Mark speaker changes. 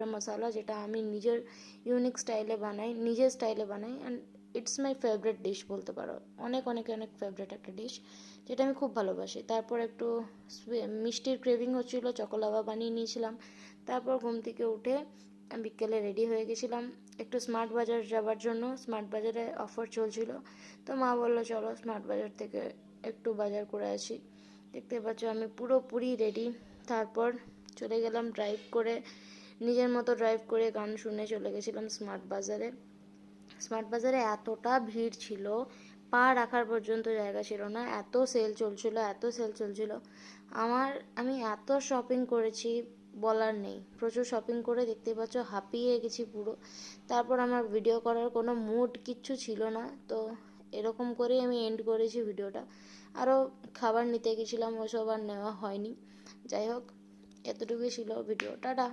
Speaker 1: মশলা, যেটা আমি নিজের ইউনিক স্টাইলে বানাই, নিজের স্টাইলে বানাই, and it's my favourite dish বলতে পারো। অনেক অনেক অনেক ফেভারিট একটা ডিশ, যেটা আমি খুব ভালোবাসি। তারপর একটু মিষ্টির ক্রেভিং হচ্ছিলো, চকোলাভা বানিয়ে নিয়েছিলাম। তারপর ঘুম থেকে উঠে বিকেলে রেডি হয়ে গেছিলাম একটু স্মার্ট বাজার যাওয়ার জন্য। স্মার্ট বাজারে অফার চলছিল, তো মা বললো চলো স্মার্ট বাজার থেকে একটু বাজার করে আসি। দেখতে পাচ্ছ আমি পুরোপুরি রেডি। তারপর চলে গেলাম ড্রাইভ করে, নিজের মতো ড্রাইভ করে গান শুনে চলে গেছিলাম স্মার্ট বাজারে। স্মার্ট বাজারে এতটা ভিড় ছিল, পা রাখার পর্যন্ত জায়গা ছিল না, এত সেল চলছিল, এত সেল চলছিল। আমি এত শপিং করেছি বলার নেই, প্রচুর শপিং করে দেখতে পাচ্ছ হাঁপিয়ে গেছি পুরো। তারপর আমার ভিডিও করার কোনো মুড কিচ্ছু ছিল না, তো এরকম করেই আমি এন্ড করেছি ভিডিওটা। আরও খাবার নিতে গেছিলাম, ওসব আর নেওয়া হয়নি। যাই হোক, এতটুকুই ছিল ভিডিও। টাটা।